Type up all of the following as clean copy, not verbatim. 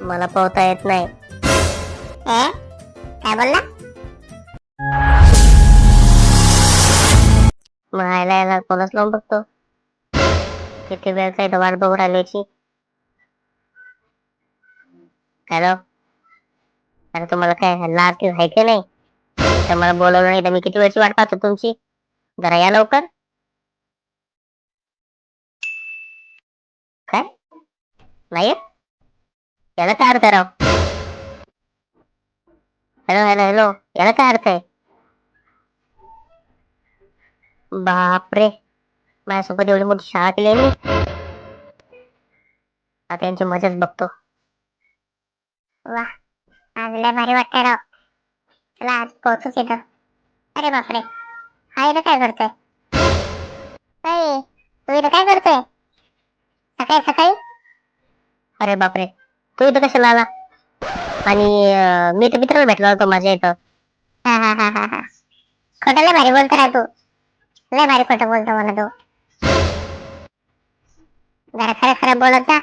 मला पोहता येत नाही. काय बोलला? मायला याला कोणच लावून बघतो. किती वेळ काय वाट बघू राहिल्याची. हॅलो. अरे तुम्हाला काय लाज की आहे की नाही? तर मला बोलवलं नाही तर मी किती वेळची वाट पाहतो तुमची. जरा या लवकर. काय नाही येत? याला काय अर्थ आहे राव? हॅलो हॅलो हॅलो, याला काय अर्थ आहे? बापरे, माझ्यासोबत एवढी मोठी शाळा केली मी. आता यांची मजाच बघतो. वा, आज लय भारी वाटतंय राव. चला आज पोहोचूच इथं. अरे बापरे, हा इथं काय करतोय? तू इथं काय करतोय सकाळी सकाळी? अरे बापरे, तू इथं कशाला आला? आणि मी तर मित्राला भेटला होतो माझ्या इथं. हा हा हा हा हा, खोटं लय भारी बोलतो रे तू. लय भारी खोटं बोलतो मला तू. जरा खरं खरं बोलत जा,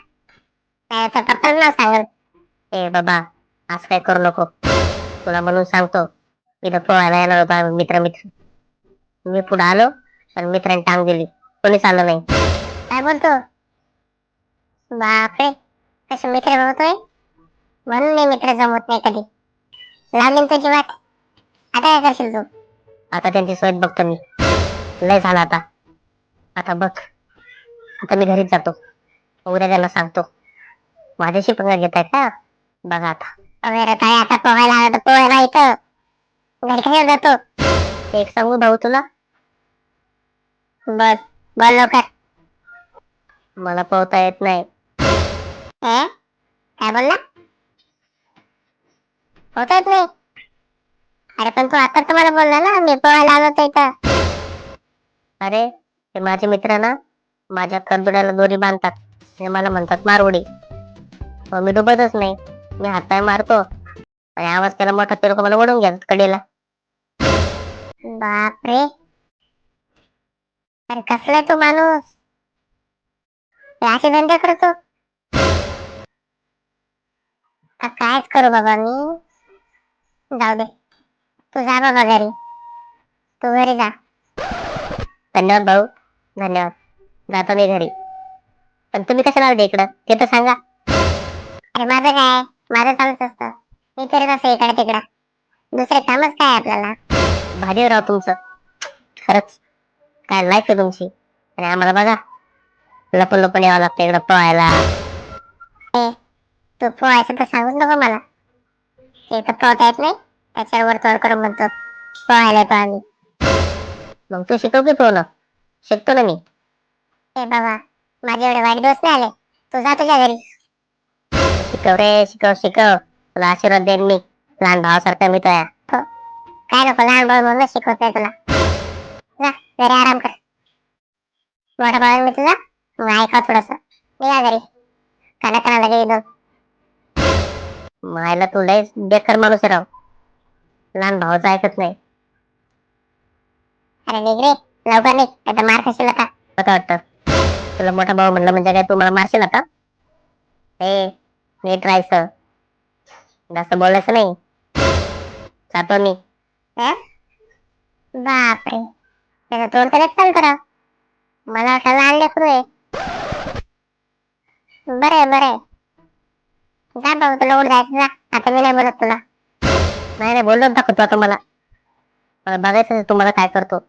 नाही तर पप्पाला नाव सांगल. ए बाबा, असं काय करू नको. तुला म्हणून सांगतो, इथं पोहायला येणार होता मित्र मित्र. मी पुढे आलो पण मित्रांनी टांग दिली, कोणीच आलं नाही. काय बोलतो? बापरे, कसे मित्र बनवतोय. म्हणून मी मित्र जमवत नाही कधी. लावलीन तुझी वाट. आता काय करशील तू? आता त्यांची सोय बघतो मी. लय झालं आता. आता बघ, आता मी घरीच जातो. उद्या त्यांना सांगतो. माझ्याशी पंगा घेताय का? बघा आता. अरे काय आता पोहायला आला तर पोहायला इथं घरी कशाला जातो? एक सांगू भाऊ तुला, बोल बोल लवकर. मला पोहता येत नाही. काय बोलला? पोहता येत नाही? अरे पण तू आता तर मला बोलला ना मी पोहायला आलो होतो इथं. अरे हे माझे मित्र ना, माझ्या कंदुड्याला दोरी बांधतात. हे मला म्हणतात मारवडी. पण मी डुबतच नाही. मी हातपाय मारतो आणि आवाज केला मोठा ते लोक मला ओढून घ्यात कडेला. बापरे, अरे कसलाय तू माणूस? हे असे धंदे करतो? आता कायच करू बाबा मी. जाऊ दे, तू जा बाबा घरी. तू घरी जा. धन्यवाद भाऊ, धन्यवाद. जातो मी घरी. पण तुम्ही कशाला आले इकडं ते तर सांगा. अरे माझं काय, माझं चालूच असतं. मी तरी असं इकडे तिकडं. दुसरे कामच काय आपल्याला. भारी आहे राव तुमचं. खरंच काय लाईफ आहे तुमची. आणि आम्हाला बघा, लपून लपून यावं लागतं इकडं पोहायला. तू पोहायचं तर सांगूच नको मला. ते तर पोहता येत नाही, त्याच्यावर तोड करून म्हणतो पोहायला येतो आम्ही. मग तू शिकव की पोहणं. शिकतो ना मी. ए बाबा, माझे एवढे वाईट दिवस नाही आले. तू जा तुझ्या घरी. शिकव रे, शिकव शिकव. तुला आशीर्वाद देईन मी, लहान भावासारखा मी तुया. काय नको लहान भाऊ म्हणून शिकवतोय तुला. जा घरी आराम कर. मोठा भाऊ मी तुझा, मग ऐका थोडस. निघा घरी. काना काना लगे दोन. मायला तू लय बेकार माणूस आहे राव. लहान भावाचं ऐकत नाही. अरे निघ रे, लवकर निघ, नाही तर मार खाशील आता. कसं वाटतं तुला मोठा भाऊ म्हणलं म्हणजे काय तू मला मारशील आता? ए नीट राहायचं, जास्त बोलायचं नाही. जातो मी. बापरे, त्याचं तोंड कधीच चालतं राव. मला वाटलं लहान लेकरू आहे. बरं आहे. जा भाऊ तुला उठ जायचं जा. आता मी नाही बोलत तुला. नाही नाही बोललो दाखवतो आता मला. मला बघायचं तुम्हाला काय करतो.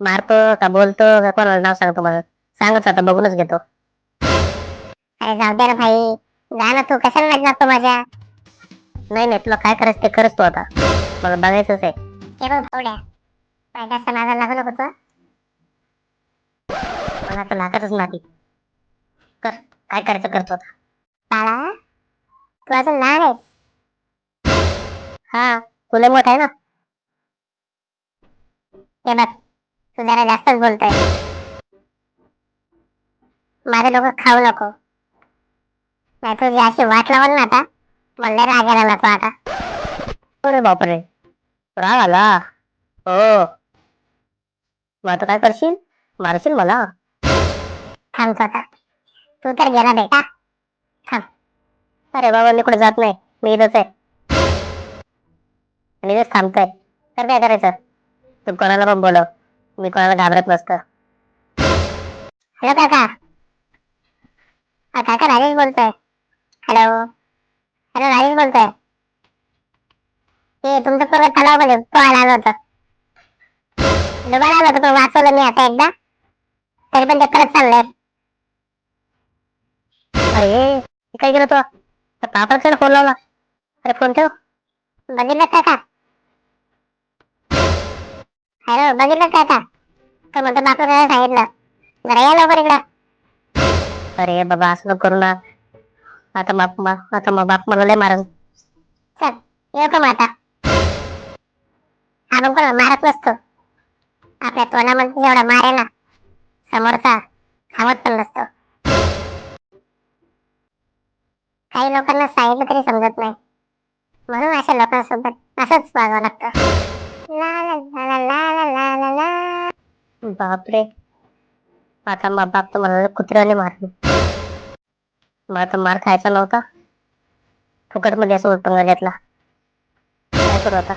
मारतो का बोलतो का कोणाला नाव सांगतो मला. सांगच आता बघूनच घेतो. अरे जाऊ दे ना भाई. जा ना तू, कशाला नाही जातो माझ्या. नाही नाही तुला काय करायचं ते खरंच तू आता. मला बघायचंच आहे. हे बघ भावड्या, काय जास्त नादाला लागू नको तू. मला आता लागतच नाही. कर काय करायचं करतो आता. बाळा, तू अजून लहान आहेस. हा तुला मोठा आहे ना. हे बघ, तू जरा जास्तच बोलतोय. माझं डोकं खाऊ नको. नाही तुझी अशी वाट लावल ना आता, मला लय राग यायला नको आता. अरे बापरे, राग आला. हो मग आता काय करशील, मारशील मला? थांब तू आता. तू तर गेला बेटा. थांब. अरे बाबा मी कुठे जात नाही, मी इथंच आहे आणि इथेच थांबतोय. तर काय करायचं? तू कोणाला पण बोलव, मी कोणाला घाबरत नसतं. हॅलो काका. काका राजेश बोलतोय. हॅलो. हॅलो राजेश बोलतोय. ते तुमचं पोरग तलावामध्ये पोहायला आलं होतं. डुबायला आलं होतं, तो वाचवलं मी आता एकदा. तरी पण ते परत चाललंय. अरे हे काय केलं तू? पापड फोन लावला. अरे फोन ठेव. बघितलं काका? हॅलो बघितलं काका? तर म्हणतो बापू सांगितलं. जरा या लवकर इकडं. अरे बाबा असं नको करू ना. आता मग बाप मला लय मारल. चल येतो मग आता. आपण कोणाला मारत नसतो. आपल्या तोंडामध्ये जेवढा मार आहे ना, समोरचा थांबत पण नसतो. काही लोकांना सांगितलं तरी समजत नाही, म्हणून अशा लोकांसोबत असंच वागावं लागतं. ला ला ला ला ला ला ला ला. बापरे, आता मग बाप तर मला कुत्र्याने मारली. मला तर मार खायचा नव्हता, फुकट मध्ये असं उत्पन्न घेतला. काय करू आता?